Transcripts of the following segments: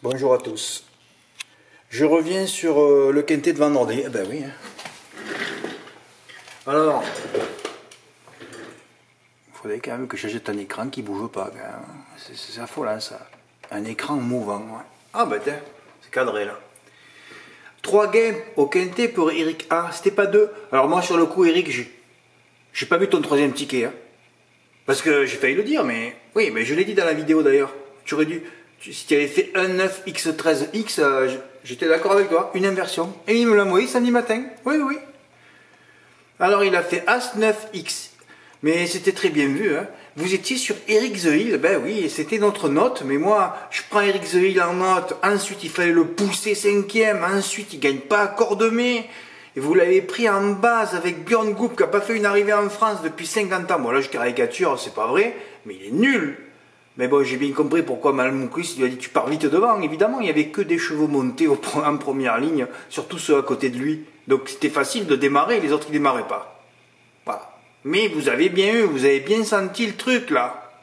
Bonjour à tous. Je reviens sur le quintet de vendredi. Eh ben oui. Alors, il faudrait quand même que j'achète un écran qui bouge pas. C'est affolant ça. Un écran mouvant. Ouais. Ah ben tiens, c'est cadré là. 3 games au quintet pour Eric A. C'était pas 2. Alors moi sur le coup Eric, j'ai pas vu ton troisième ticket. Hein. Parce que j'ai failli le dire, mais oui, mais je l'ai dit dans la vidéo d'ailleurs. Tu aurais dû. Si tu avais fait 1-9-X-13-X, j'étais d'accord avec toi, une inversion. Et il me l'a envoyé samedi matin. Oui, oui. Alors il a fait As-9-X. Mais c'était très bien vu. Hein. Vous étiez sur Eric The Hill. Ben oui, c'était notre note. Mais moi, je prends Eric The Hill en note. Ensuite, il fallait le pousser 5e. Ensuite, il ne gagne pas à Cordemais. Et vous l'avez pris en base avec Björn Goop qui n'a pas fait une arrivée en France depuis 50 ans. Bon là, je caricature, c'est pas vrai. Mais il est nul. Mais bon, j'ai bien compris pourquoi Malmouklis lui a dit tu pars vite devant. Évidemment, il n'y avait que des chevaux montés en première ligne, surtout ceux à côté de lui. Donc c'était facile de démarrer, les autres ne démarraient pas. Voilà. Mais vous avez bien eu, vous avez bien senti le truc là.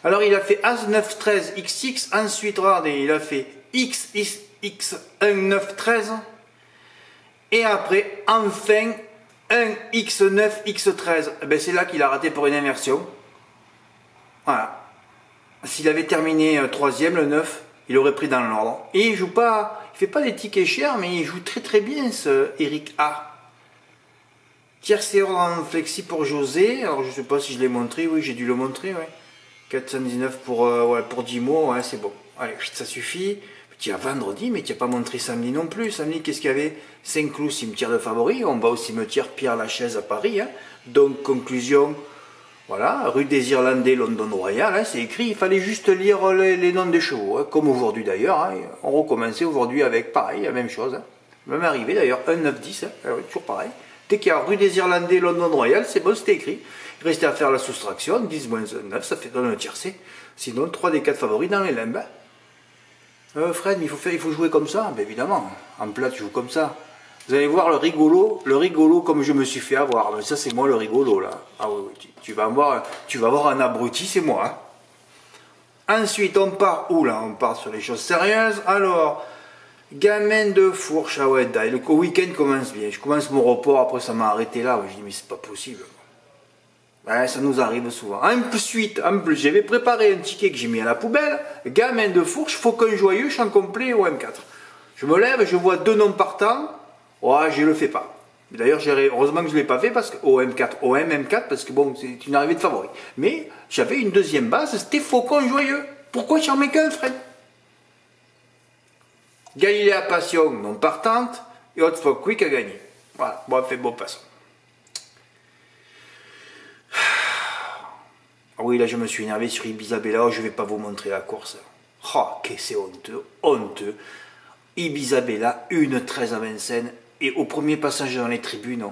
Alors il a fait As 9 13 XX, ensuite regardez, il a fait X 1 9 13 et après enfin 1 X 9 X 13. Ben, c'est là qu'il a raté pour une inversion. Voilà. S'il avait terminé 3e, le 9, il aurait pris dans l'ordre. Et il joue pas, il fait pas des tickets chers, mais il joue très très bien ce Eric A. Tierce ordre en flexi pour José. Alors je sais pas si je l'ai montré, oui j'ai dû le montrer. Ouais. 419 pour 10 mots, ouais, c'est bon. Allez, ça suffit. Tu as vendredi, mais tu n'as pas montré samedi non plus. Samedi, qu'est-ce qu'il y avait? Saint-Cloud, cimetière de favoris. On va au cimetière Pierre-Lachaise à Paris. Hein. Donc conclusion. Voilà, rue des Irlandais, London Royal, hein, c'est écrit, il fallait juste lire les noms des chevaux, hein, comme aujourd'hui d'ailleurs. Hein, on recommençait aujourd'hui avec pareil, la même chose. Hein. Même arrivé d'ailleurs, 1, 9, 10, hein, alors, toujours pareil. Dès qu'il y a rue des Irlandais, London Royal, c'est bon, c'était écrit. Il restait à faire la soustraction, 10 moins 9, ça fait donne un tiercé. Sinon, 3 des 4 favoris dans les limbes. Fred, il faut jouer comme ça, ben évidemment. En plat, tu joues comme ça. Vous allez voir le rigolo comme je me suis fait avoir. Mais ça, c'est moi le rigolo, là. Ah oui, oui, tu vas voir un abruti, c'est moi. Hein. Ensuite, on part où, là? On part sur les choses sérieuses. Alors, gamin de fourche, ah ouais, le week-end commence bien. Je commence mon report, après ça m'a arrêté là. Je dis, mais c'est pas possible. Ouais, ça nous arrive souvent. Ensuite, j'avais préparé un ticket que j'ai mis à la poubelle. Gamin de fourche, Faucon Joyeux, champ complet au M4. Je me lève, je vois 2 noms partants. Ouais, je le fais pas. D'ailleurs, heureusement que je ne l'ai pas fait parce que au M4, parce que bon, c'est une arrivée de favori. Mais j'avais une deuxième base, c'était Faucon Joyeux. Pourquoi j'en mets qu'un, Fred? Galilée Passion, non partante, et Hot for Quick a gagné. Voilà, bon, fait bon passons. Ah oui, là, je me suis énervé sur Ibisabella, je ne vais pas vous montrer la course. Oh, que c'est honteux, honteux. Ibisabella, 1-13 à Vincennes. Et au premier passage dans les tribunes, on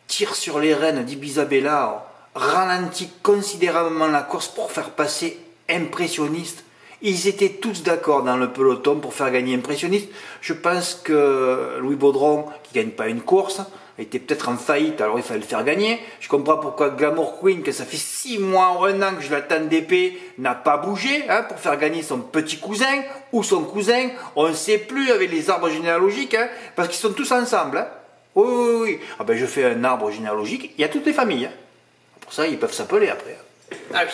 tire sur les rênes d'Ibisabella, ralentit considérablement la course pour faire passer Impressionniste. Ils étaient tous d'accord dans le peloton pour faire gagner Impressionniste. Je pense que Louis Baudron, qui ne gagne pas une course, était peut-être en faillite, alors il fallait le faire gagner. Je comprends pourquoi Glamour Queen, que ça fait 6 mois ou 1 an que je l'attends d'épée, n'a pas bougé hein, pour faire gagner son petit cousin ou son cousin. On ne sait plus avec les arbres généalogiques, hein, parce qu'ils sont tous ensemble. Hein. Oui, oui, oui. Ah ben je fais un arbre généalogique, il y a toutes les familles. Hein. Pour ça, ils peuvent s'appeler après. Ah oui.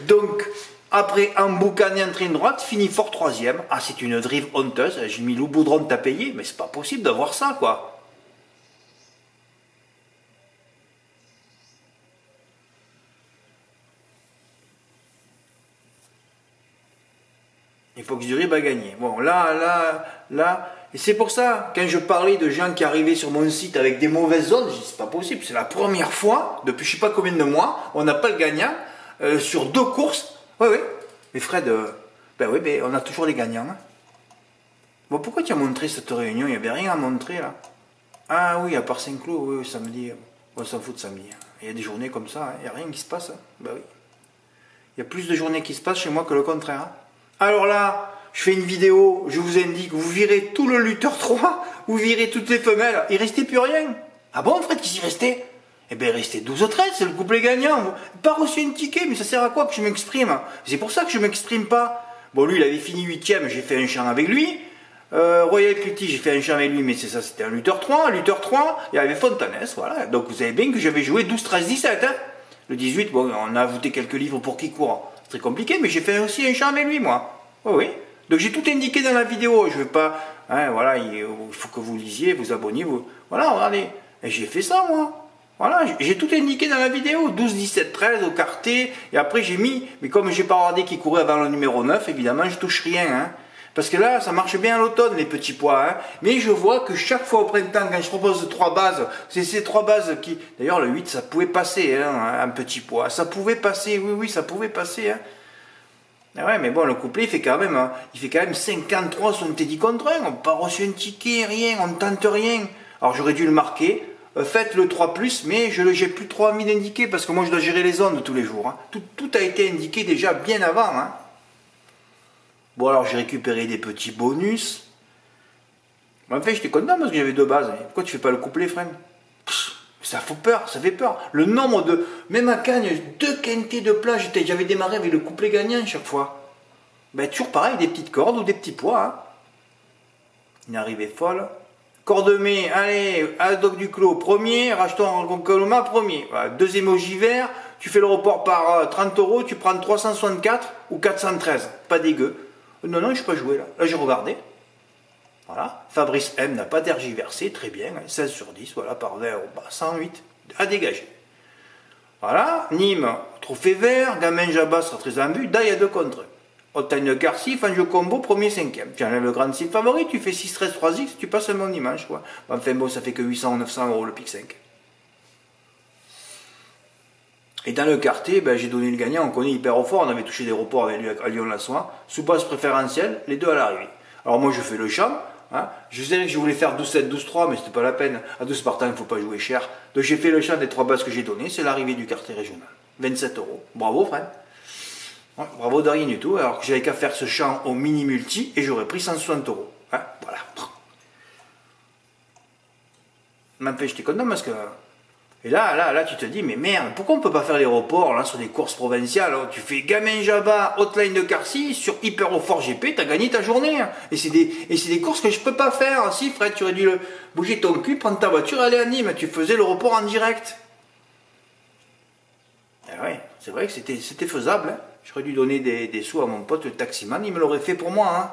Donc, après, en boucané en train droite, finit fort 3e. Ah, c'est une drive honteuse. J'ai mis Loup Boudron t'a payé, mais c'est pas possible d'avoir ça, quoi. Il faut que Zurich va gagner. Bon, là. Et c'est pour ça, quand je parlais de gens qui arrivaient sur mon site avec des mauvaises zones, je dis c'est pas possible. C'est la première fois, depuis je sais pas combien de mois, on n'a pas le gagnant sur 2 courses. Oui, oui. Mais Fred, ben oui, ben on a toujours les gagnants. Hein. Bon, pourquoi tu as montré cette réunion? Il n'y avait rien à montrer là. Ah oui, à part Saint-Cloud, oui, samedi. On s'en fout de samedi. Il y a des journées comme ça, hein. Il n'y a rien qui se passe. Hein. Ben oui. Il y a plus de journées qui se passent chez moi que le contraire. Hein. Alors là, je fais une vidéo, je vous indique, vous virez tout le lutteur 3, vous virez toutes les femelles, il ne restait plus rien. Ah bon, Fred, qu'est-ce qu'il restait? Eh bien, il restait 12-13, c'est le couplet gagnant. Pas reçu un ticket, mais ça sert à quoi que je m'exprime? C'est pour ça que je m'exprime pas. Bon, lui, il avait fini 8ème, j'ai fait un chant avec lui. Royal City, j'ai fait un chant avec lui, mais c'est ça, c'était un lutteur 3. Lutteur 3, il y avait Fontanès, voilà. Donc vous savez bien que j'avais joué 12-13-17. Hein. Le 18, bon, on a ajouté quelques livres pour qui court. C'est très compliqué, mais j'ai fait aussi un chant avec lui, moi. Oui, oui. Donc j'ai tout indiqué dans la vidéo. Je ne vais pas. Hein, voilà, il faut que vous lisiez, vous abonniez. Voilà, regardez. Et j'ai fait ça, moi. Voilà, j'ai tout indiqué dans la vidéo. 12, 17, 13 au quartier. Et après, j'ai mis. Mais comme j'ai pas regardé qui courait avant le numéro 9, évidemment, je touche rien. Hein. Parce que là, ça marche bien à l'automne, les petits pois. Hein. Mais je vois que chaque fois au printemps, quand je propose 3 bases, c'est ces 3 bases qui... D'ailleurs, le 8, ça pouvait passer, hein, un petit pois. Ça pouvait passer, oui, oui, ça pouvait passer. Hein. Ah ouais, mais bon, le couplet, il fait quand même 53 sur un Teddy contre 1. On n'a pas reçu un ticket, rien, on ne tente rien. Alors, j'aurais dû le marquer. Faites le 3+, mais je n'ai plus 3000 indiqués parce que moi, je dois gérer les ondes tous les jours. Hein. Tout a été indiqué déjà bien avant. Hein. Bon, alors j'ai récupéré des petits bonus. En fait, j'étais content parce que j'avais 2 bases. Pourquoi tu fais pas le couplet, frère? Ça fait peur, ça fait peur. Le nombre de... Même à Cannes, 2 quintés de plat, j'avais démarré avec le couplet gagnant chaque fois. Ben, toujours pareil, des petites cordes ou des petits pois. Hein. Une arrivée folle. Cordemais, allez, Haddock du Clos, premier. Racheton Coloma, premier. Voilà, 2 émojis verts. Tu fais le report par 30 €, tu prends 364 ou 413. Pas dégueu. Non, non, je ne suis pas joué là. Là, j'ai regardé. Voilà. Fabrice M n'a pas tergiversé, très bien. 16 sur 10, voilà, par 20 €. 108 à dégager. Voilà. Nîmes, trophée vert. Gamin Jabba sera très en but. Daille à 2 contre. Hautagne de Garci, fin jeu combo, premier, 5e. Tu enlèves le grand cible favori, tu fais 6, 13, 3X, tu passes un bon dimanche. Quoi. Enfin bon, ça fait que 800 ou 900 € le pic 5. Et dans le quartier, ben, j'ai donné le gagnant, on connaît hyper au fort, on avait touché des reports avec lui à Lyon-la-Soie, sous base préférentielle, les 2 à l'arrivée. Alors moi je fais le champ, hein. Je sais que je voulais faire 12-7, 12-3, mais c'était pas la peine, à 12 partants il ne faut pas jouer cher. Donc j'ai fait le champ des 3 bases que j'ai données, c'est l'arrivée du quartier régional, 27 €. Bravo Fred, ouais, bravo de rien du tout, alors que j'avais qu'à faire ce champ au mini-multi et j'aurais pris 160 €. Hein, voilà. M'empêche, j'étais content parce que... Et là, tu te dis, mais merde, pourquoi on ne peut pas faire les reports là, sur des courses provinciales? Tu fais Gamin Jabba, Hotline de Carcy, sur Hyper au Fort GP, tu as gagné ta journée. Hein. Et c'est des courses que je ne peux pas faire. Si, Fred, tu aurais dû bouger ton cul, prendre ta voiture, aller à Nîmes. Tu faisais le report en direct. Et ouais, c'est vrai que c'était faisable. Hein. J'aurais dû donner des sous à mon pote, le taximan, il me l'aurait fait pour moi. Hein.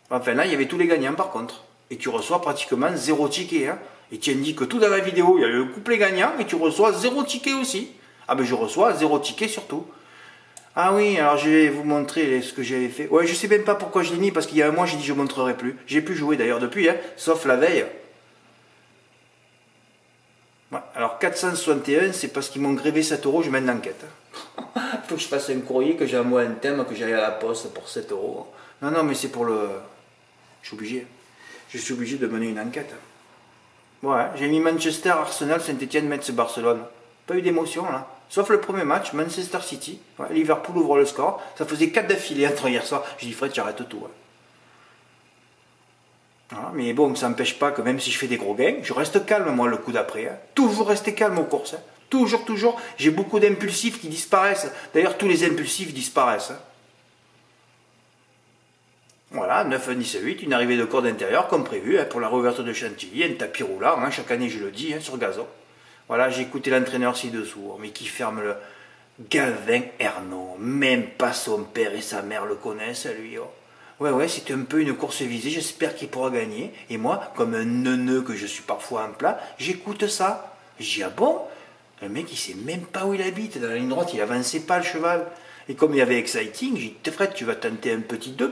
Enfin, là, il y avait tous les gagnants par contre. Et tu reçois pratiquement 0 ticket. Hein. Et tu indiques tout dans la vidéo, il y a le couplet gagnant et tu reçois 0 ticket aussi. Ah ben je reçois 0 ticket surtout. Ah oui, alors je vais vous montrer ce que j'avais fait. Ouais, je sais même pas pourquoi je l'ai mis, parce qu'il y a un mois j'ai dit je ne montrerai plus. J'ai plus joué d'ailleurs depuis, hein, sauf la veille. Ouais, alors 461, c'est parce qu'ils m'ont grévé 7 €, je mène l'enquête. Il faut que je fasse un courrier, que j'envoie un thème, que j'aille à la poste pour 7 €. Non, non, mais c'est pour le... Je suis obligé. Je suis obligé de mener une enquête. Ouais, j'ai mis Manchester, Arsenal, Saint-Etienne, Metz, Barcelone. Pas eu d'émotion là. Sauf le premier match, Manchester City. Ouais, Liverpool ouvre le score. Ça faisait 4 d'affilée entre hier soir. J'ai dit Fred, j'arrête tout. Ouais. Voilà, mais bon, ça n'empêche pas que même si je fais des gros gains, je reste calme moi le coup d'après. Hein. Toujours rester calme aux courses. Hein. Toujours, toujours. J'ai beaucoup d'impulsifs qui disparaissent. D'ailleurs, tous les impulsifs disparaissent. Hein. Voilà, 9, 10, 8, une arrivée de corde intérieure comme prévu hein, pour la réouverture de Chantilly, un tapis roulant, hein, chaque année je le dis, hein, sur gazon. Voilà, j'ai écouté l'entraîneur ci-dessous, mais qui ferme le Gavin Ernaud, même pas son père et sa mère le connaissent lui. Oh. Ouais, c'est un peu une course visée, j'espère qu'il pourra gagner. Et moi, comme un neuneu que je suis parfois en plat, j'écoute ça. Je dis, ah bon? Le mec il sait même pas où il habite, dans la ligne droite il avançait pas le cheval. Et comme il y avait Exciting, j'ai dit, Fred, tu vas tenter un petit 2+.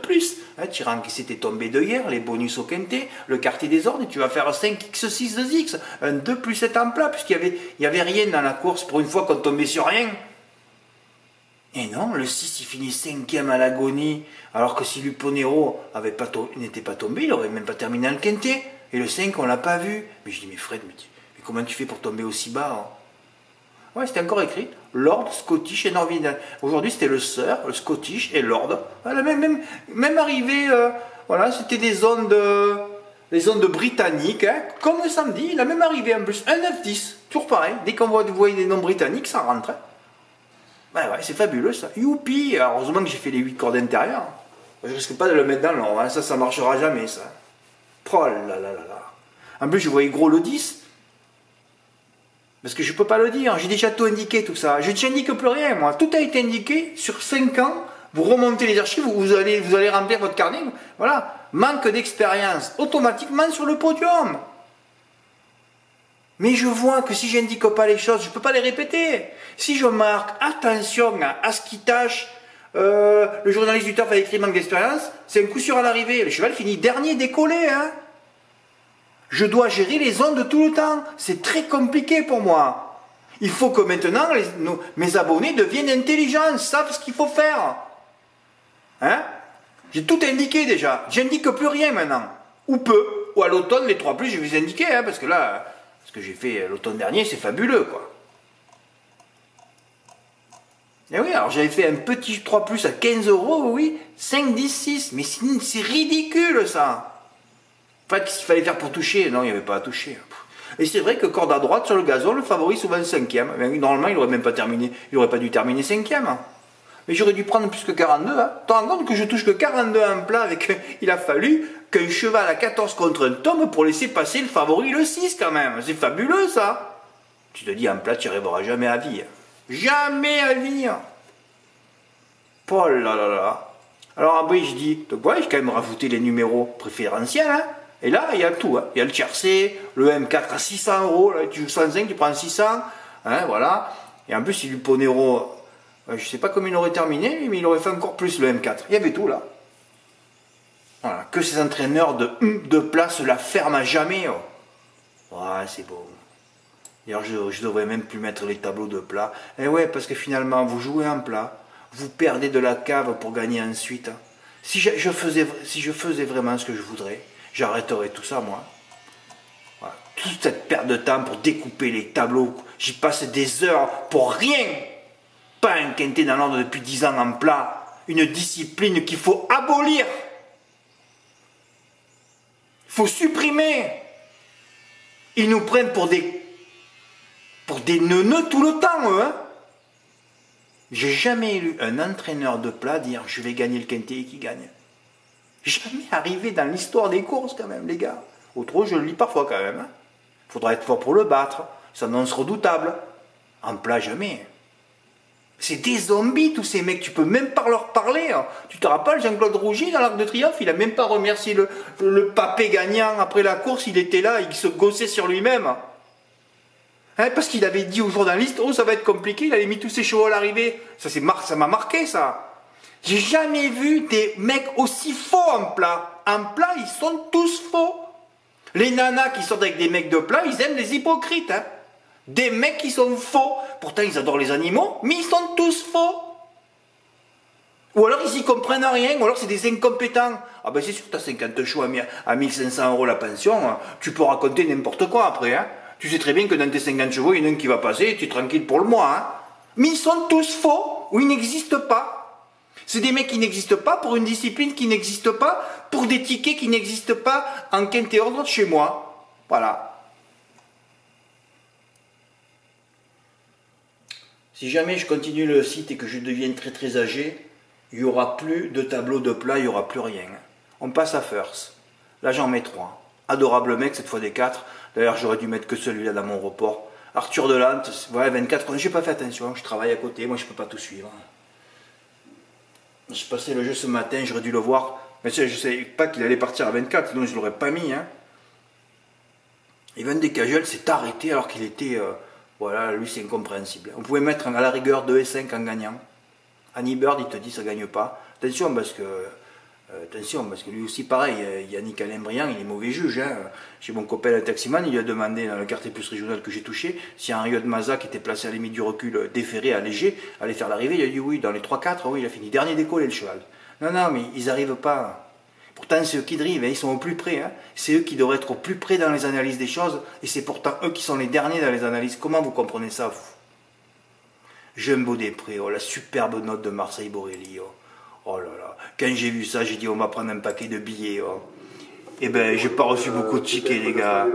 Hein, Tyran qui s'était tombé de hier, les bonus au quintet, le quartier des ordres, et tu vas faire 5x6 2x. Un 2+7 en plat, puisqu'il y avait rien dans la course. Pour une fois qu'on tombait sur rien. Et non, le 6, il finit 5e à l'agonie. Alors que si Luponero n'était pas tombé, il n'aurait même pas terminé le quintet. Et le 5, on l'a pas vu. Mais je dis, mais Fred, mais comment tu fais pour tomber aussi bas hein? Ouais, c'était encore écrit Lord, Scottish et Norwegian. Aujourd'hui, c'était le Sir, le Scottish et Lord. Voilà, même arrivé, voilà, c'était des zones les ondes britanniques, hein, comme le samedi, il a même arrivé en plus, un 9-10, toujours pareil, dès qu'on voit des noms britanniques, ça rentre. Hein. Ouais, c'est fabuleux ça. Youpi, alors, heureusement que j'ai fait les 8 cordes intérieures. Je risque pas de le mettre dans l'or, hein. Ça marchera jamais ça. Oh là là là là. En plus, je voyais gros le 10. Parce que je peux pas le dire, j'ai déjà tout indiqué tout ça. Je n'indique plus rien moi, tout a été indiqué sur 5 ans. Vous remontez les archives, vous allez remplir votre carnet. Voilà, manque d'expérience, automatiquement sur le podium. Mais je vois que si j'indique pas les choses, je ne peux pas les répéter. Si je marque attention à ce qui tâche, le journaliste du turf a écrit manque d'expérience, c'est un coup sûr à l'arrivée. Le cheval finit dernier décollé. Hein. Je dois gérer les ondes tout le temps. C'est très compliqué pour moi. Il faut que maintenant mes abonnés deviennent intelligents, savent ce qu'il faut faire. Hein? J'ai tout indiqué déjà. J'indique plus rien maintenant. Ou peu. Ou à l'automne, les 3+, je vais les indiquer. Hein, parce que là, ce que j'ai fait l'automne dernier, c'est fabuleux. Quoi. Et oui, alors j'avais fait un petit 3+ à 15 €, oui. 5, 10, 6. Mais c'est ridicule ça. En fait, qu'est-ce qu'il fallait faire pour toucher? Non, il n'y avait pas à toucher. Et c'est vrai que corde à droite sur le gazon, le favori souvent 5e. Mais normalement, il n'aurait même pas terminé. Il n'aurait pas dû terminer 5e. Mais j'aurais dû prendre plus que 42. Hein. Tu te rends compte que je touche que 42 en plat avec. Il a fallu qu'un cheval à 14 contre un tome pour laisser passer le favori le 6 quand même. C'est fabuleux ça. Tu te dis en plat, tu n'y arriveras jamais à vie. Jamais à vie. Oh là là là. Alors après, je dis, donc ouais, j'ai quand même rajouté les numéros préférentiels. Hein. Et là, il y a tout. Hein. Il y a le tiercé, le M4 à 600 €. Là, tu joues 105, tu prends 600. Hein, voilà. Et en plus, il lui Ponero. Je ne sais pas comment il aurait terminé, mais il aurait fait encore plus le M4. Il y avait tout là. Voilà. Que ces entraîneurs de place la ferment à jamais. Oh. Ouais, c'est beau. D'ailleurs, je devrais même plus mettre les tableaux de plat. Et ouais, parce que finalement, vous jouez en plat, vous perdez de la cave pour gagner ensuite. Si je faisais vraiment ce que je voudrais, j'arrêterais tout ça, moi. Voilà. Toute cette perte de temps pour découper les tableaux, j'y passe des heures pour rien. Pas un quintet dans l'ordre depuis 10 ans en plat, une discipline qu'il faut abolir. Il faut supprimer. Ils nous prennent pour des neuneux tout le temps, eux. Hein. J'ai jamais lu un entraîneur de plat dire je vais gagner le quintet et qui gagne. Jamais arrivé dans l'histoire des courses quand même, les gars. Autrement, je le lis parfois quand même. Il faudra être fort pour le battre. Ça s'annonce redoutable. En plat, jamais. C'est des zombies, tous ces mecs, tu peux même pas leur parler. Hein. Tu te rappelles, Jean-Claude Rougy, dans l'Arc de Triomphe, il a même pas remercié le papé gagnant après la course, il était là, il se gossait sur lui-même. Hein, parce qu'il avait dit aux journalistes, oh ça va être compliqué, il avait mis tous ses chevaux à l'arrivée. Ça m'a marqué ça. J'ai jamais vu des mecs aussi faux en plat. En plat, ils sont tous faux. Les nanas qui sortent avec des mecs de plat, ils aiment les hypocrites. Hein. Des mecs qui sont faux. Pourtant, ils adorent les animaux, mais ils sont tous faux. Ou alors, ils y comprennent rien, ou alors c'est des incompétents. Ah ben c'est sûr, tu as 50 chevaux à 1500 € la pension, tu peux raconter n'importe quoi après. Hein. Tu sais très bien que dans tes 50 chevaux, il y en a un qui va passer, et tu es tranquille pour le mois. Hein. Mais ils sont tous faux, ou ils n'existent pas. C'est des mecs qui n'existent pas pour une discipline qui n'existe pas, pour des tickets qui n'existent pas en quintet ordre de chez moi. Voilà. Si jamais je continue le site et que je deviens très très âgé, il n'y aura plus de tableau de plat, il n'y aura plus rien. On passe à First. Là j'en mets 3. Adorable mec, cette fois des 4. D'ailleurs j'aurais dû mettre que celui-là dans mon report. Arthur Delante, ouais 24, j'ai pas fait attention, je travaille à côté, moi je peux pas tout suivre. J'ai passé le jeu ce matin, j'aurais dû le voir. Mais je ne savais pas qu'il allait partir à 24, sinon je ne l'aurais pas mis. Hein. Evan Decagel s'est arrêté alors qu'il était... voilà, lui c'est incompréhensible. On pouvait mettre à la rigueur 2 et 5 en gagnant. Annie Bird, il te dit ça ne gagne pas. Attention parce que lui aussi pareil, Yannick Alain Briand, il est mauvais juge. Hein. Chez mon copain le taximan, il lui a demandé dans le quartier plus régional que j'ai touché, si un Riot Maza qui était placé à la limite du recul déféré, allégé, allait faire l'arrivée. Il a dit oui, dans les 3-4, oui, il a fini dernier décollé le cheval. Non, mais ils n'arrivent pas. Pourtant, c'est eux qui drivent, hein, ils sont au plus près. Hein. C'est eux qui devraient être au plus près dans les analyses des choses, et c'est pourtant eux qui sont les derniers dans les analyses. Comment vous comprenez ça, vous? Jumbo Després, oh, la superbe note de Marseille Borelli. Oh là là, quand j'ai vu ça, j'ai dit on va prendre un paquet de billets. Oh. Eh ben, j'ai pas reçu beaucoup de tickets, les gars.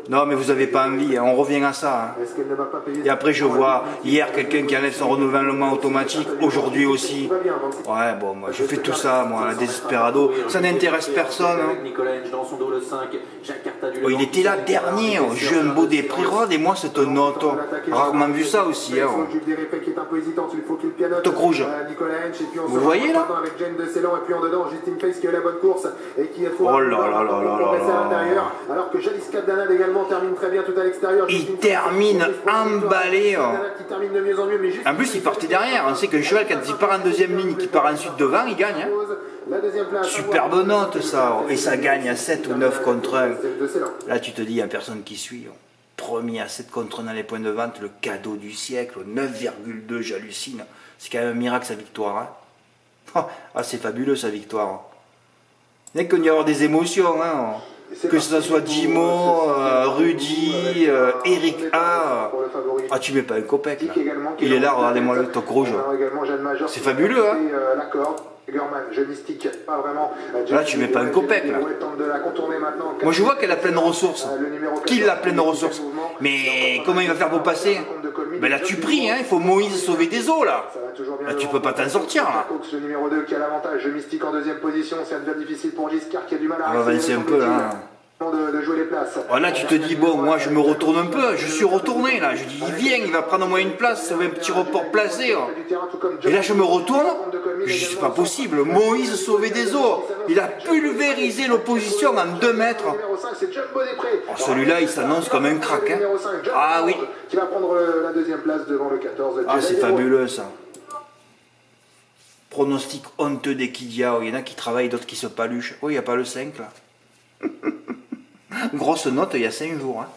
Non, mais vous avez pas envie, hein. On revient à ça. Hein. Et après, je vois hier quelqu'un qui enlève son renouvellement automatique, aujourd'hui aussi. Ouais, bon, moi, je fais tout ça, moi, la Desperado. Ça n'intéresse personne. Hein. Oh, il était là dernier, oh, Jumbo des Prix-Rods, et moi, c'est un autre. Rarement vu ça aussi. Hein. Toc rouge. Vous le voyez là? Oh là là là là là là. Alors que Jalis Capdanad également termine très bien tout à l'extérieur. Il termine emballé. En plus, il partait derrière. On sait qu'un cheval, quand il part en deuxième ligne, qui part ensuite devant, il gagne. Hein. Superbe note ça. Et ça gagne à 7 ou 9 contre 1. Là, tu te dis, il n'y a personne qui suit. Premier à 7 contre 1 dans les points de vente, le cadeau du siècle, 9,2, j'hallucine. C'est quand même un miracle sa victoire. Hein. Ah, c'est fabuleux sa victoire. Il n'y a qu'on y avoir des émotions. Hein. Que ce soit Jimo, Rudy, Eric A. Ah, tu mets pas un copec là. Il est là, regardez-moi le toc rouge. C'est fabuleux, hein. Là, tu mets pas un copec là. Moi, je vois qu'elle a plein de ressources. Qu'il a plein de ressources. Mais comment il va faire pour passer? Ben là, tu pries, hein. Il faut Moïse sauver des eaux là. Là, tu peux pas t'en sortir là. Le numéro 2 qui a l'avantage, Mystique en deuxième position, ça devient difficile pour Giscard qui a du mal à on va avancer un peu là. De jouer les places. Là tu te dis bon, moi je me retourne un peu, je suis retourné là, je dis il vient, il va prendre au moins une place, ça va un petit report placé. Et là je me retourne, je dis c'est pas possible, Moïse sauvé des eaux, il a pulvérisé l'opposition en 2 mètres. Oh, celui-là il s'annonce comme un crack. Hein. Ah oui. Qui va prendre la deuxième place devant le 14. Ah c'est fabuleux ça. Pronostic honteux des Kidia, il y en a qui travaillent, d'autres qui se paluchent. Oh il n'y a pas le 5 là. Grosse note il y a 5 jours. Hein.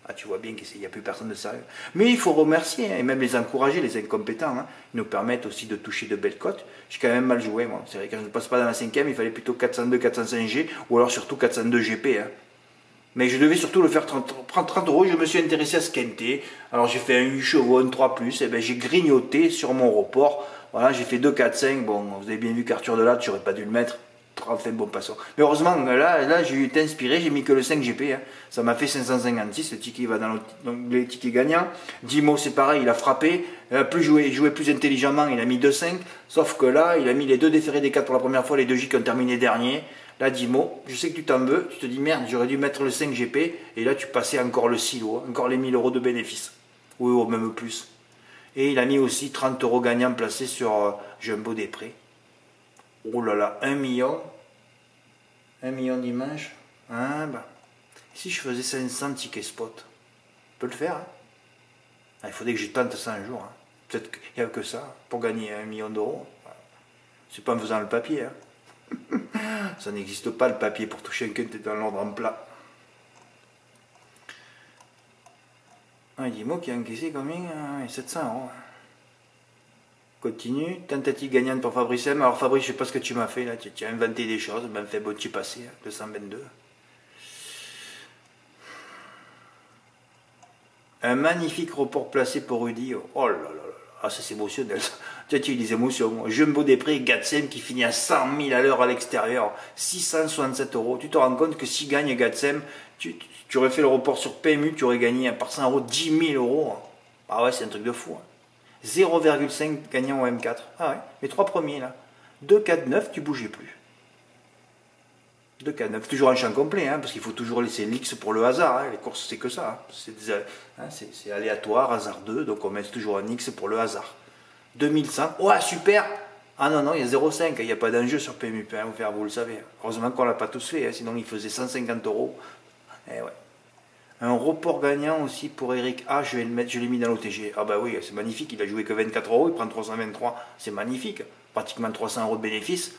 Ah, tu vois bien qu'il n'y a plus personne de sérieux. Mais il faut remercier hein, et même les encourager, les incompétents. Hein. Ils nous permettent aussi de toucher de belles cotes. J'ai quand même mal joué, moi. C'est vrai, quand je ne passe pas dans la 5e, il fallait plutôt 402, 405G ou alors surtout 402 GP. Hein. Mais je devais surtout le faire prendre 30 euros. Je me suis intéressé à ce quintet. Alors j'ai fait un 8 chevaux, un 3+. Et ben, j'ai grignoté sur mon report. Voilà, j'ai fait 2, 4, 5. Bon, vous avez bien vu qu'Arthur Delade, j'aurais pas dû le mettre. Enfin bon passons. Mais heureusement là j'ai été inspiré, j'ai mis que le 5 GP, hein. Ça m'a fait 556, le ticket va dans les tickets gagnants. Dimo c'est pareil, il a frappé, il a joué plus intelligemment, il a mis 2-5, sauf que là il a mis les 2 déférés des 4 pour la première fois, les 2 J qui ont terminé dernier. Là Dimo, je sais que tu t'en veux, tu te dis merde, j'aurais dû mettre le 5 GP, et là tu passais encore le silo, encore les 1000 euros de bénéfice, ou même plus. Et il a mis aussi 30 euros gagnants placés sur Jumbo des Prés. Oh là là, 1 million. 1 million dimanche. Ah bah. Si je faisais 500 tickets spot, je peux le faire. Hein. Ah, il faudrait que je tente ça un jour. Hein. Peut-être qu'il n'y a que ça pour gagner 1 million d'euros. C'est pas en faisant le papier. Hein. Ça n'existe pas le papier pour toucher un quintet dans l'ordre en plat. Ah, dis-moi qu'il a encaissé combien 700 euros. Continue, tentative gagnante pour Fabrice M. Alors Fabrice, je sais pas ce que tu m'as fait là, tu as inventé des choses, ben fait bon, tu es passé, hein, 222. Un magnifique report placé pour Rudy. Oh là là là, ah ça c'est émotionnel. Tu as eu des émotions. Jumbo des Prés, Gatsem qui finit à 100 000 à l'heure à l'extérieur, 667 euros. Tu te rends compte que si gagne Gatsem, tu aurais fait le report sur PMU, tu aurais gagné par 100 euros 10 000 euros. Ah ouais, c'est un truc de fou. Hein. 0,5 gagnant au M4. Ah ouais, les 3 premiers là. 2, 4, 9, tu bougeais plus. 2, 4, 9, toujours en champ complet, hein, parce qu'il faut toujours laisser l'X pour le hasard. Hein. Les courses, c'est que ça. Hein. C'est aléatoire, hasard 2, donc on met toujours un X pour le hasard. 2100, ouais, super. Ah non, non, il y a 0,5, il n'y a pas d'enjeu sur PMU, hein, vous le savez. Heureusement qu'on ne l'a pas tous fait, hein, sinon il faisait 150 euros. Eh ouais. Un report gagnant aussi pour Eric A, je l'ai mis dans l'OTG. Ah bah oui, c'est magnifique, il a joué que 24 euros, il prend 323, c'est magnifique. Pratiquement 300 euros de bénéfice.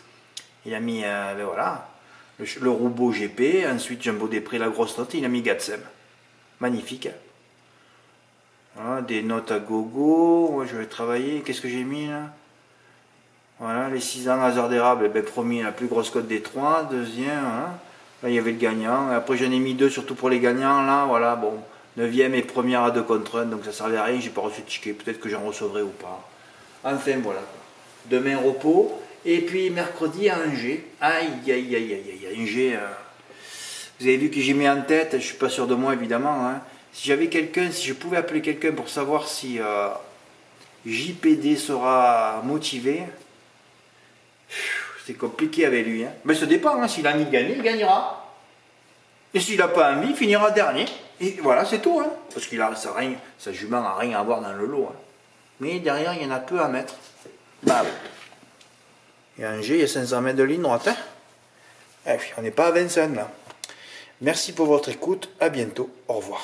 Il a mis, ben voilà, le Roubaud GP, ensuite Jumbo des Prés, la grosse note, il a mis Gatsem. Magnifique. Voilà, des notes à gogo, ouais, je vais travailler, qu'est-ce que j'ai mis là? Voilà, les 6 ans hasard d'érable, ben, premier, la plus grosse cote des 3, deuxième, hein. Là, il y avait le gagnant. Après, j'en ai mis 2, surtout pour les gagnants. Là, voilà, bon. 9e et première à 2 contre 1. Donc, ça ne servait à rien. J'ai pas reçu de ticket. Peut-être que j'en recevrai ou pas. Enfin, voilà. Demain, repos. Et puis, mercredi, à Angers. Aïe, aïe, aïe, aïe, aïe. Angers, Vous avez vu que j'ai mis en tête, je suis pas sûr de moi évidemment, hein. Si j'avais quelqu'un, si je pouvais appeler quelqu'un pour savoir si JPD sera motivé, c'est compliqué avec lui. Hein. Mais ça dépend, hein. S'il a envie de gagner, il gagnera. Et s'il n'a pas envie, il finira dernier. Et voilà, c'est tout. Hein. Parce qu'il a sa jument n'a rien à voir dans le lot. Hein. Mais derrière, il y en a peu à mettre. Bah oui. Et Angers, il y a 500 mètres de ligne droite. Hein. Et puis, on n'est pas à Vincennes là. Merci pour votre écoute. À bientôt. Au revoir.